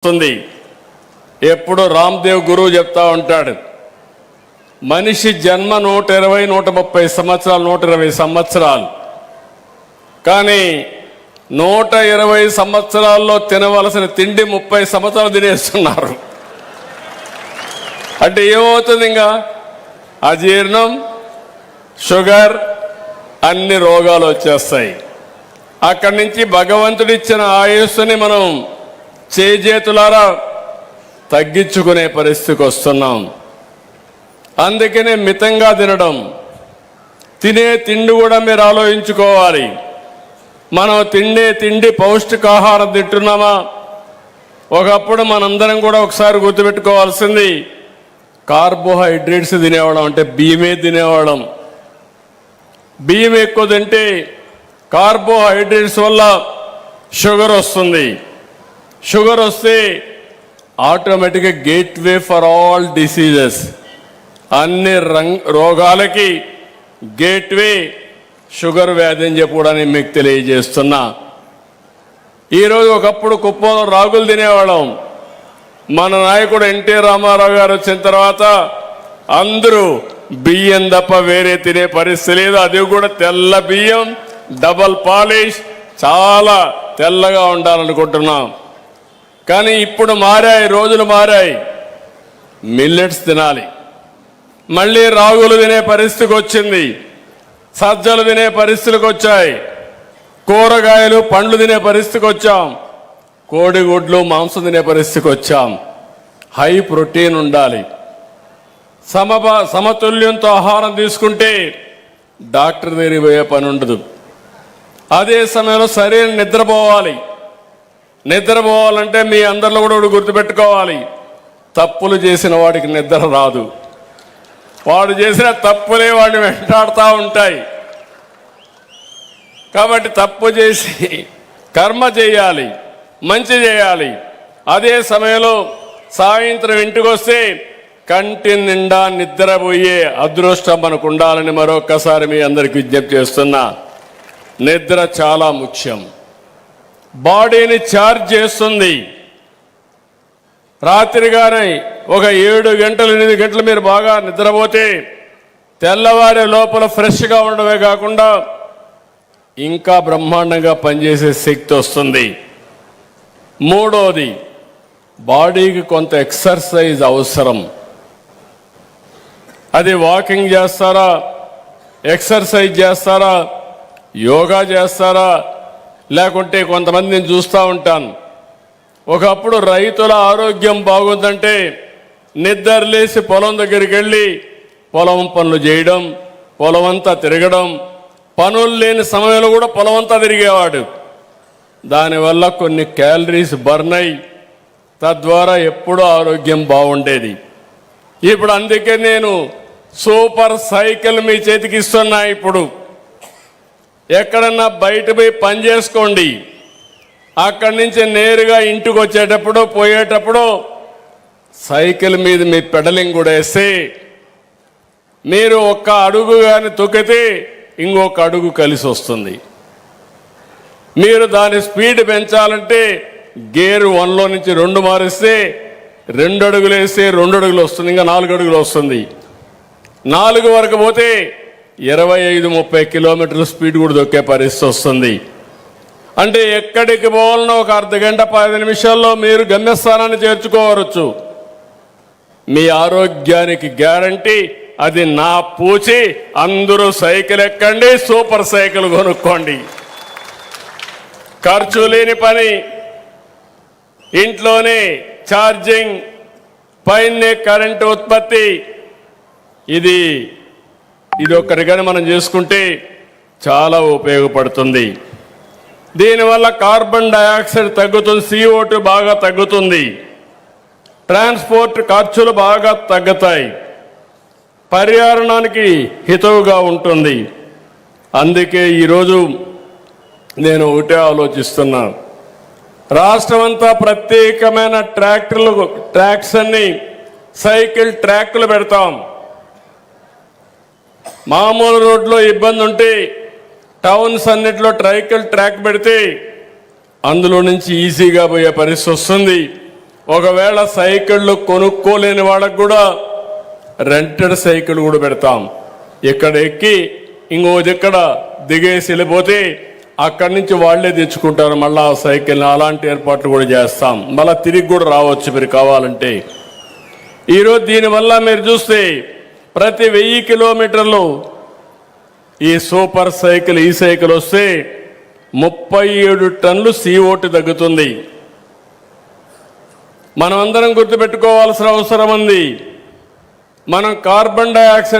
వస్తుంది. ఎప్పుడు రామ్దేవ్ గురువు చెప్తా ఉంటాడు, మనిషి జన్మ 120, 130 సంవత్సరాలు, 120 సంవత్సరాలు. కానీ 120 సంవత్సరాల్లో తినవలసిన తిండి 30 సంవత్సరాలు తినేస్తున్నారు. అంటే ఏమవుతుంది? ఇంకా అజీర్ణం, షుగర్, అన్ని రోగాలు వచ్చేస్తాయి. అక్కడి నుంచి భగవంతుడిచ్చిన ఆయుస్సుని మనం చేజేతులారా తగ్గించుకునే పరిస్థితికి వస్తున్నాం. అందుకనే మితంగా తినడం, తినే తిండి కూడా మీరు ఆలోచించుకోవాలి. మనం తిండే తిండి పౌష్టికాహారం తింటున్నామా? ఒకప్పుడు మనందరం కూడా ఒకసారి గుర్తుపెట్టుకోవాల్సింది, కార్బోహైడ్రేట్స్ తినేవాళ్ళం, అంటే బియ్యమే తినేవాళ్ళం. బియ్యం ఎక్కువ తింటే కార్బోహైడ్రేట్స్ వల్ల షుగర్ వస్తుంది. షుగర్ వస్తే ఆటోమేటిక్గా గేట్వే ఫర్ ఆల్ డిసీజెస్, అన్ని రోగాలకి గేట్వే షుగర్ వ్యాధి అని చెప్పుకోవడానికి మీకు తెలియజేస్తున్నా. ఈరోజు ఒకప్పుడు కుప్పంలో రాగులు తినేవాళ్ళం. మన నాయకుడు ఎన్టీ రామారావు గారు వచ్చిన తర్వాత అందరూ బియ్యం తప్ప వేరే తినే పరిస్థితి లేదు. అది కూడా తెల్ల బియ్యం, డబల్ పాలిష్, చాలా తెల్లగా ఉండాలనుకుంటున్నాం. కానీ ఇప్పుడు మారాయి, రోజులు మారాయి. మిల్లెట్స్ తినాలి, మళ్ళీ రాగులు తినే పరిస్థితికి వచ్చింది, సజ్జలు తినే పరిస్థితికి వచ్చాయి, కూరగాయలు పండ్లు తినే పరిస్థితికి వచ్చాం, కోడిగుడ్లు మాంసం తినే పరిస్థితికి వచ్చాం. హై ప్రోటీన్ ఉండాలి, సమతుల్యంతో ఆహారం తీసుకుంటే డాక్టర్ దగ్గరికి పోయే పని ఉండదు. అదే సమయంలో సరైన నిద్రపోవాలి. నిద్రపోవాలంటే మీ అందరిలో కూడా గుర్తుపెట్టుకోవాలి, తప్పులు చేసిన వాడికి నిద్ర రాదు. వాడు చేసిన తప్పులే వాడిని వెంటాడుతూ ఉంటాయి. కాబట్టి తప్పు చేసి కర్మ చేయాలి, మంచి చేయాలి. అదే సమయంలో సాయంత్రం ఇంటికి వస్తే కంటి నిండా నిద్రపోయే అదృష్టం మనకు ఉండాలని మరొక్కసారి మీ అందరికీ విజ్ఞప్తి చేస్తున్నా. నిద్ర చాలా ముఖ్యం, బాడీని ఛార్జ్ చేస్తుంది. రాత్రిగానే ఒక 7 గంటలు 8 గంటలు మీరు బాగా నిద్రపోతే తెల్లవారే లోపల ఫ్రెష్గా ఉండడమే కాకుండా ఇంకా బ్రహ్మాండంగా పనిచేసే శక్తి వస్తుంది. మూడోది, బాడీకి కొంత ఎక్సర్సైజ్ అవసరం. అది వాకింగ్ చేస్తారా, ఎక్సర్సైజ్ చేస్తారా, యోగా చేస్తారా, లేకుంటే కొంతమంది నేను చూస్తూ ఉంటాను, ఒకప్పుడు రైతుల ఆరోగ్యం బాగుందంటే నిద్రలేసి పొలం దగ్గరికి వెళ్ళి పొలం పనులు చేయడం, పొలం అంతా తిరగడం, పనులు లేని సమయంలో కూడా పొలం అంతా తిరిగేవాడు. దానివల్ల కొన్ని క్యాలరీస్ బర్న్ అయ్యి తద్వారా ఎప్పుడూ ఆరోగ్యం బాగుండేది. ఇప్పుడు అందుకే నేను సూపర్ సైకిల్ మీ చేతికి ఇస్తున్నా. ఇప్పుడు ఎక్కడన్నా బయట పోయి పని చేసుకోండి, అక్కడి నుంచి నేరుగా ఇంటికి వచ్చేటప్పుడు పోయేటప్పుడు సైకిల్ మీద మీ పెడలింగ్ కూడా వేస్తే మీరు ఒక్క అడుగు కానీ తొక్కితే ఇంకొక అడుగు కలిసి వస్తుంది. మీరు దాని స్పీడ్ పెంచాలంటే గేర్ 1లో నుంచి 2 మారిస్తే 2 అడుగులు వేస్తే 2 అడుగులు వస్తుంది, ఇంకా 4 అడుగులు వస్తుంది. 4 వరకు పోతే 25-30 కిలోమీటర్ల స్పీడ్ కూడా దొక్కే పరిస్థితి వస్తుంది. అంటే ఎక్కడికి పోవాలన్నా ఒక అర్ధ గంట 10 నిమిషాల్లో మీరు గమ్యస్థానాన్ని చేర్చుకోవచ్చు. మీ ఆరోగ్యానికి గ్యారంటీ. అది నా పూచి. అందరూ సైకిల్ ఎక్కండి, సూపర్ సైకిల్ కొనుక్కోండి. ఖర్చు లేని పని, ఇంట్లోనే ఛార్జింగ్, పైనే కరెంటు ఉత్పత్తి. ఇది ఒక్కరిగానే మనం చేసుకుంటే చాలా ఉపయోగపడుతుంది. దీనివల్ల కార్బన్ డయాక్సైడ్ తగ్గుతుంది, CO2 బాగా తగ్గుతుంది, ట్రాన్స్పోర్ట్ ఖర్చులు బాగా తగ్గుతాయి, పర్యావరణానికి హితవుగా ఉంటుంది. అందుకే ఈరోజు నేను ఒకటే ఆలోచిస్తున్నా, రాష్ట్రం అంతా ప్రత్యేకమైన ట్రాక్స్ అన్ని సైకిల్ ట్రాక్లు పెడతాం. మామూలు రోడ్లో ఇబ్బంది ఉంటే టౌన్స్ అన్నిట్లో సైకిల్ ట్రాక్ పెడితే అందులో నుంచి ఈజీగా పోయే పరిస్థితి వస్తుంది. ఒకవేళ సైకిళ్ళు కొనుక్కోలేని వాళ్ళకు కూడా రెంటెడ్ సైకిల్ కూడా పెడతాం. ఇక్కడ ఎక్కి ఇంకో ఇక్కడ దిగేసి వెళ్ళిపోతే అక్కడి నుంచి వాళ్లే తెచ్చుకుంటారు మళ్ళా ఆ సైకిల్ని. అలాంటి ఏర్పాట్లు కూడా చేస్తాం. మళ్ళీ తిరిగి కూడా రావచ్చు మీరు కావాలంటే. ఈరోజు దీనివల్ల మీరు చూస్తే ప్రతి 1000 కిలోమీటర్లు ఈ సూపర్ సైకిల్ ఈ సైకిల్ వస్తే 37 టన్నులు CO2 తగ్గుతుంది. మనం అందరం గుర్తుపెట్టుకోవాల్సిన అవసరం ఉంది. మనం కార్బన్ డైఆక్సైడ్